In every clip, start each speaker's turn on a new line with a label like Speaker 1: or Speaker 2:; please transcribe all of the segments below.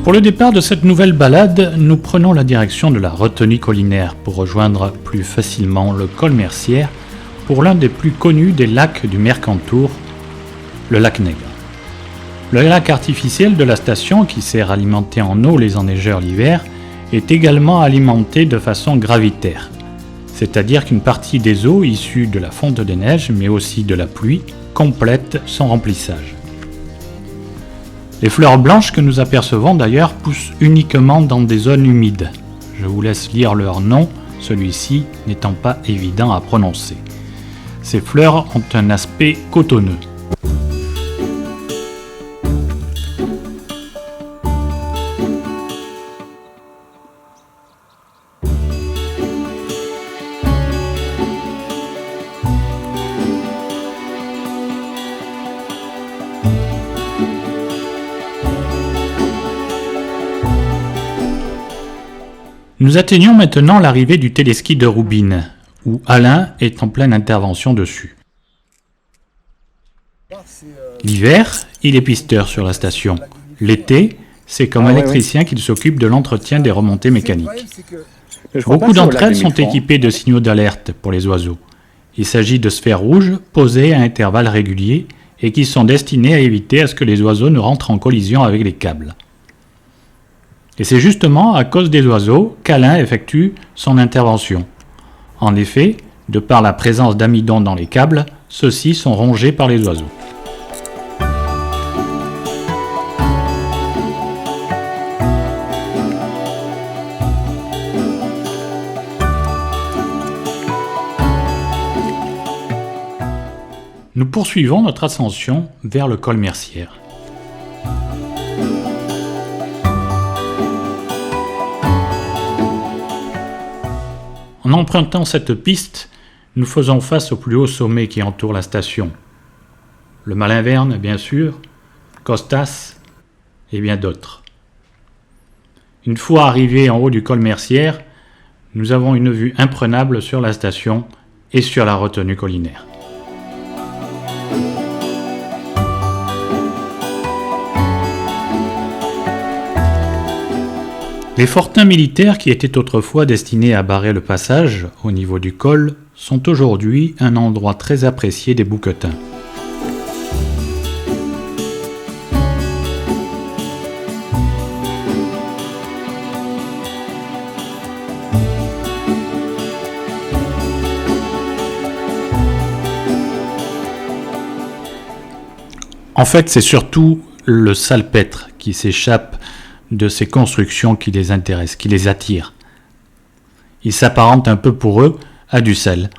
Speaker 1: Pour le départ de cette nouvelle balade, nous prenons la direction de la retenue collinaire pour rejoindre plus facilement le col Mercière pour l'un des plus connus des lacs du Mercantour, le lac Nègre. Le lac artificiel de la station, qui sert à alimenter en eau les enneigeurs l'hiver, est également alimenté de façon gravitaire, c'est-à-dire qu'une partie des eaux issues de la fonte des neiges, mais aussi de la pluie, complète son remplissage. Les fleurs blanches que nous apercevons d'ailleurs poussent uniquement dans des zones humides. Je vous laisse lire leur nom, celui-ci n'étant pas évident à prononcer. Ces fleurs ont un aspect cotonneux. Nous atteignons maintenant l'arrivée du téléski de Roubine, où Alain est en pleine intervention dessus. L'hiver, il est pisteur sur la station. L'été, c'est comme électricien qu'il s'occupe de l'entretien des remontées mécaniques. Beaucoup d'entre elles sont équipées de signaux d'alerte pour les oiseaux. Il s'agit de sphères rouges posées à intervalles réguliers et qui sont destinées à éviter à ce que les oiseaux ne rentrent en collision avec les câbles. Et c'est justement à cause des oiseaux qu'Alain effectue son intervention. En effet, de par la présence d'amidon dans les câbles, ceux-ci sont rongés par les oiseaux. Nous poursuivons notre ascension vers le col Mercière. En empruntant cette piste, nous faisons face au plus haut sommet qui entoure la station. Le Malin-Verne, bien sûr, Costas et bien d'autres. Une fois arrivés en haut du col Mercière, nous avons une vue imprenable sur la station et sur la retenue collinaire. Les fortins militaires qui étaient autrefois destinés à barrer le passage au niveau du col sont aujourd'hui un endroit très apprécié des bouquetins. En fait, c'est surtout le salpêtre qui s'échappe de ces constructions qui les intéressent, qui les attirent. Ils s'apparentent un peu pour eux à du sel.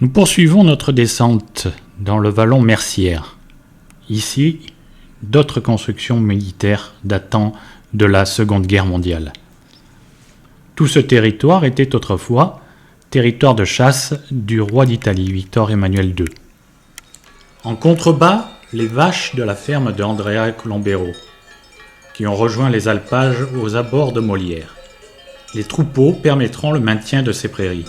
Speaker 1: Nous poursuivons notre descente dans le vallon Mercière. Ici, d'autres constructions militaires datant de la Seconde Guerre mondiale. Tout ce territoire était autrefois territoire de chasse du roi d'Italie, Victor Emmanuel II. En contrebas, les vaches de la ferme de Andrea Colombero, qui ont rejoint les alpages aux abords de Molière. Les troupeaux permettront le maintien de ces prairies.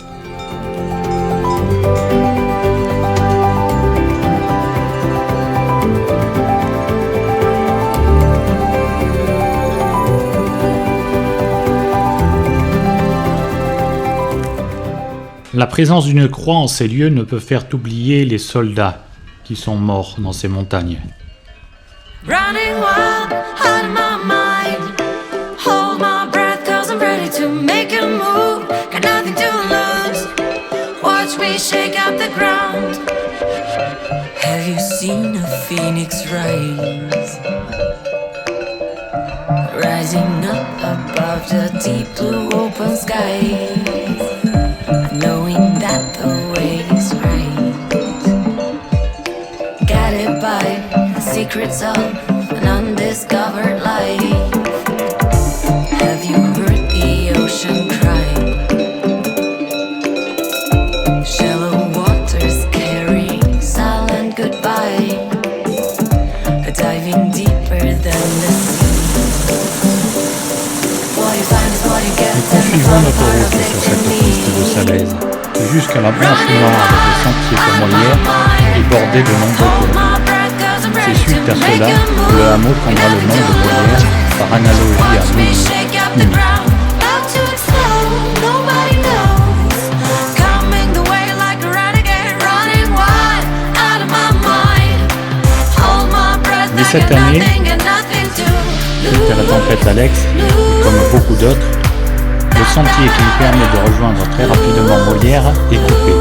Speaker 1: La présence d'une croix en ces lieux ne peut faire oublier les soldats qui sont morts dans ces montagnes.
Speaker 2: Running wild, out of my mind. Hold my breath, cause I'm ready to make a move. Got nothing to lose. Watch me shake up the ground. Have you seen a phoenix rise? Rising up above the deep blue open sky. Knowing that the way is right. Guided by the secrets of an undiscovered life. Have you heard the ocean cry? Shallow waters carry silent goodbye. Diving deeper than the sea. What you find is what you get.
Speaker 1: Nous poursuivons notre route sur cette piste de Salaise, jusqu'à la branche noire avec le sentier Cormolière et bordé de nombreux cols. C'est suite à cela que le hameau prendra le nom de Molière par analogie à Moulineaux. Mais cette année, suite à la tempête Alex, et comme beaucoup d'autres, le sentier qui nous permet de rejoindre très rapidement Molière est coupé.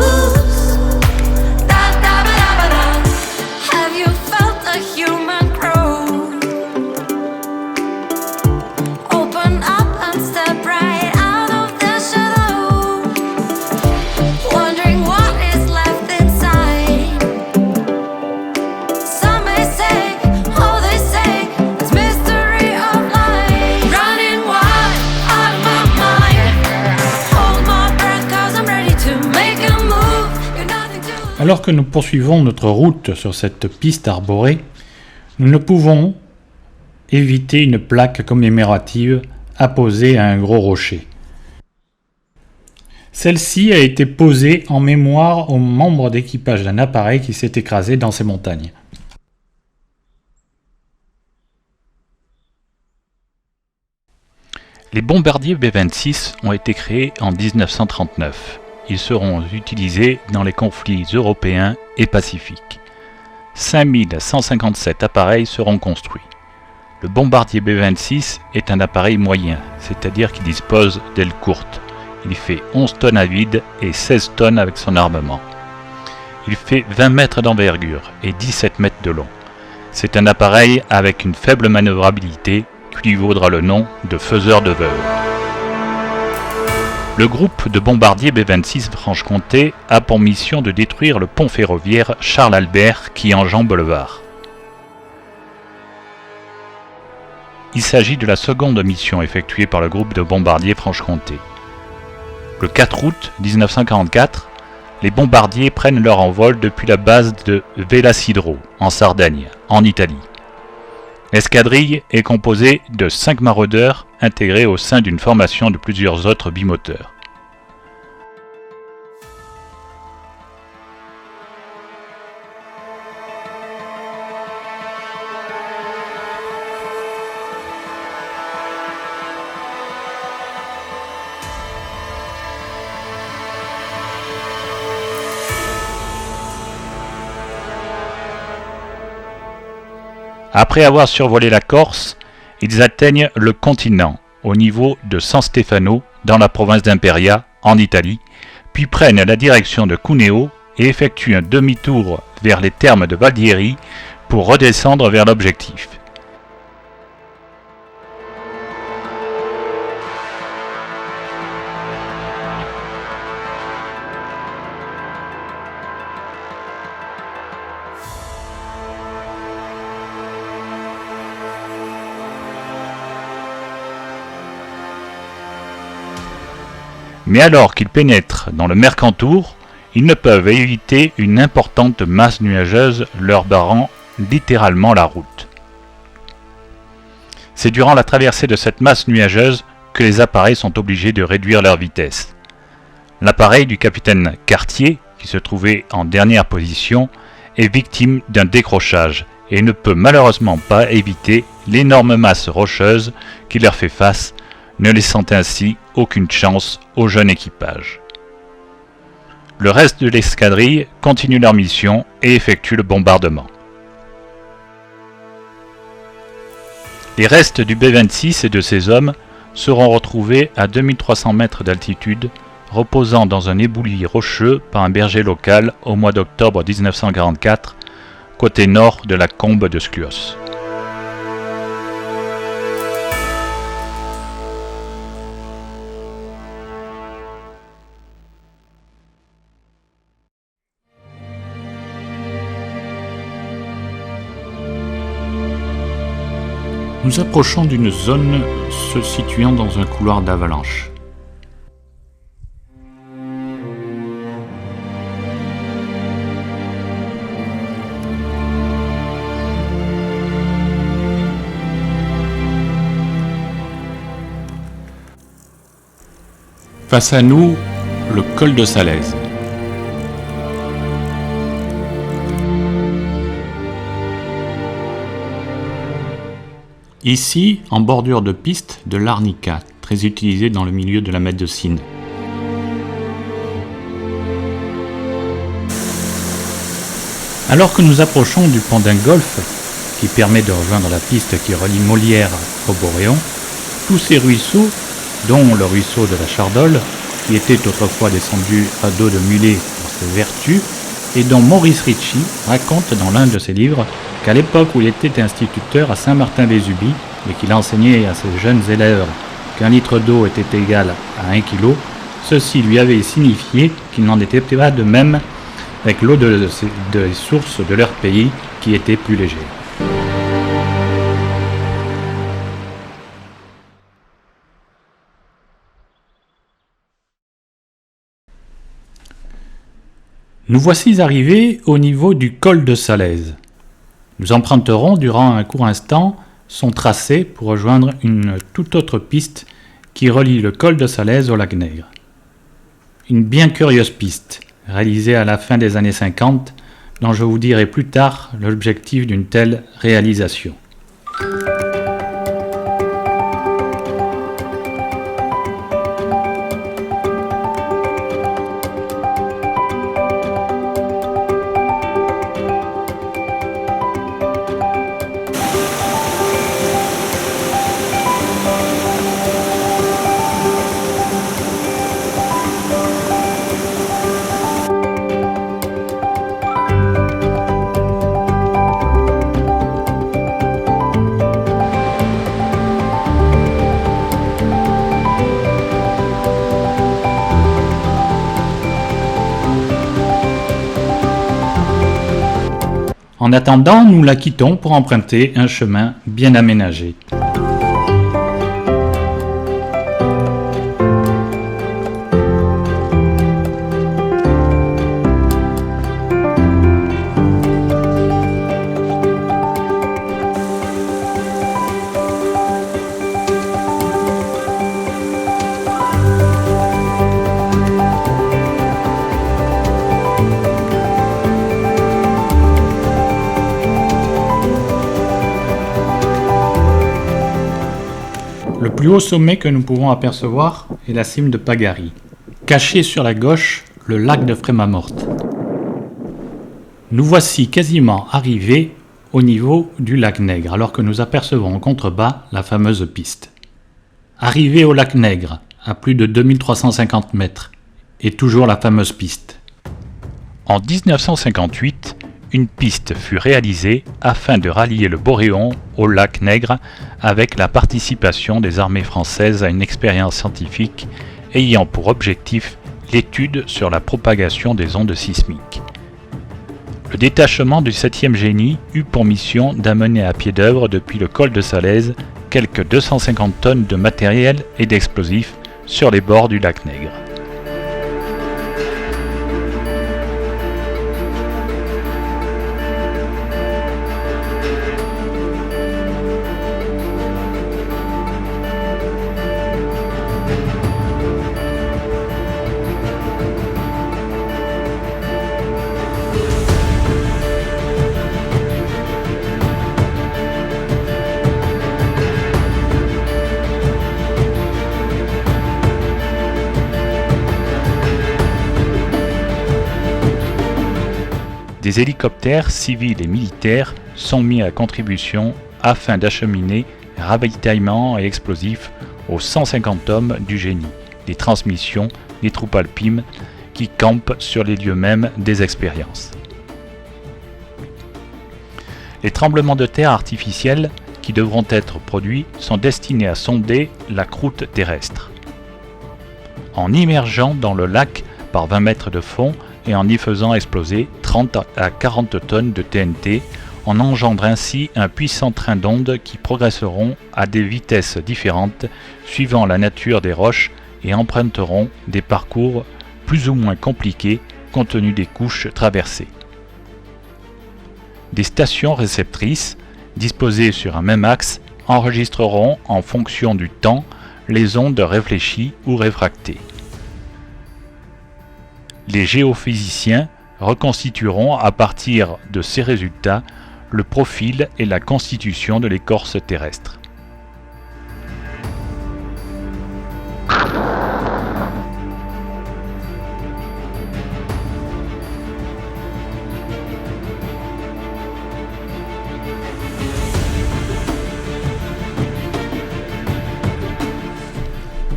Speaker 1: Alors que nous poursuivons notre route sur cette piste arborée, nous ne pouvons éviter une plaque commémorative apposée à un gros rocher. Celle-ci a été posée en mémoire aux membres d'équipage d'un appareil qui s'est écrasé dans ces montagnes.
Speaker 3: Les bombardiers B-26 ont été créés en 1939. Ils seront utilisés dans les conflits européens et pacifiques. 5157 appareils seront construits. Le bombardier B-26 est un appareil moyen, c'est-à-dire qu'il dispose d'ailes courtes. Il fait 11 tonnes à vide et 16 tonnes avec son armement. Il fait 20 mètres d'envergure et 17 mètres de long. C'est un appareil avec une faible manœuvrabilité qui lui vaudra le nom de faiseur de veuves. Le groupe de bombardiers B-26 Franche-Comté a pour mission de détruire le pont ferroviaire Charles-Albert qui enjambe le Var. Il s'agit de la seconde mission effectuée par le groupe de bombardiers Franche-Comté. Le 4 août 1944, les bombardiers prennent leur envol depuis la base de Velasidro, en Sardaigne, en Italie. L'escadrille est composée de 5 maraudeurs intégrés au sein d'une formation de plusieurs autres bimoteurs. Après avoir survolé la Corse, ils atteignent le continent, au niveau de San Stefano, dans la province d'Imperia, en Italie, puis prennent la direction de Cuneo et effectuent un demi-tour vers les thermes de Valdieri pour redescendre vers l'objectif. Mais alors qu'ils pénètrent dans le Mercantour, ils ne peuvent éviter une importante masse nuageuse leur barrant littéralement la route. C'est durant la traversée de cette masse nuageuse que les appareils sont obligés de réduire leur vitesse. L'appareil du capitaine Cartier, qui se trouvait en dernière position, est victime d'un décrochage et ne peut malheureusement pas éviter l'énorme masse rocheuse qui leur fait face, ne laissant ainsi aucune chance au jeune équipage. Le reste de l'escadrille continue leur mission et effectue le bombardement. Les restes du B-26 et de ses hommes seront retrouvés à 2300 mètres d'altitude, reposant dans un éboulis rocheux par un berger local au mois d'octobre 1944, côté nord de la combe de Skluos.
Speaker 1: Nous approchons d'une zone se situant dans un couloir d'avalanche. Face à nous, le col de Salaise. Ici, en bordure de piste, de l'arnica, très utilisé dans le milieu de la médecine. Alors que nous approchons du pont d'un golfe, qui permet de rejoindre la piste qui relie Molière au Boréon, tous ces ruisseaux, dont le ruisseau de la Chardole, qui était autrefois descendu à dos de mulet pour ses vertus, et dont Maurice Ritchie raconte dans l'un de ses livres qu'à l'époque où il était instituteur à Saint-Martin-Vésubie et qu'il enseignait à ses jeunes élèves qu'un litre d'eau était égal à 1 kilo, ceci lui avait signifié qu'il n'en était pas de même avec l'eau des sources de leur pays qui était plus légère. Nous voici arrivés au niveau du col de Salaise. Nous emprunterons durant un court instant son tracé pour rejoindre une toute autre piste qui relie le col de Salaise au lac Nègre. Une bien curieuse piste, réalisée à la fin des années 50, dont je vous dirai plus tard l'objectif d'une telle réalisation. En attendant, nous la quittons pour emprunter un chemin bien aménagé. Le plus haut sommet que nous pouvons apercevoir est la cime de Pagari. Caché sur la gauche, le lac de Frémamorte. Nous voici quasiment arrivés au niveau du lac Nègre, alors que nous apercevons en contrebas la fameuse piste. Arrivés au lac Nègre, à plus de 2350 mètres, et toujours la fameuse piste.
Speaker 3: En 1958, une piste fut réalisée afin de rallier le Boréon au lac Nègre avec la participation des armées françaises à une expérience scientifique ayant pour objectif l'étude sur la propagation des ondes sismiques. Le détachement du 7e génie eut pour mission d'amener à pied d'œuvre depuis le col de Salaise quelques 250 tonnes de matériel et d'explosifs sur les bords du lac Nègre. Des hélicoptères civils et militaires sont mis à contribution afin d'acheminer ravitaillement et explosifs aux 150 hommes du génie, des transmissions, des troupes alpines qui campent sur les lieux mêmes des expériences. Les tremblements de terre artificiels qui devront être produits sont destinés à sonder la croûte terrestre. En immergeant dans le lac par 20 mètres de fond et en y faisant exploser 30 à 40 tonnes de TNT, on engendre ainsi un puissant train d'ondes qui progresseront à des vitesses différentes suivant la nature des roches et emprunteront des parcours plus ou moins compliqués compte tenu des couches traversées. Des stations réceptrices, disposées sur un même axe, enregistreront en fonction du temps les ondes réfléchies ou réfractées. Les géophysiciens reconstitueront à partir de ces résultats le profil et la constitution de l'écorce terrestre.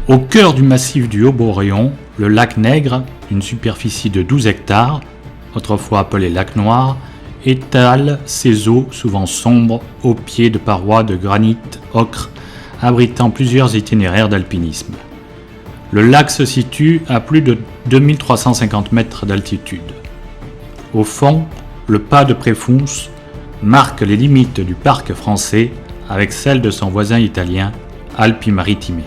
Speaker 1: Au cœur du massif du Haut-Boréon, le lac Nègre, d'une superficie de 12 hectares, autrefois appelé lac Noir, étale ses eaux souvent sombres au pied de parois de granit ocre abritant plusieurs itinéraires d'alpinisme. Le lac se situe à plus de 2350 mètres d'altitude. Au fond, le pas de Préfonce marque les limites du parc français avec celles de son voisin italien, Alpi Marittime.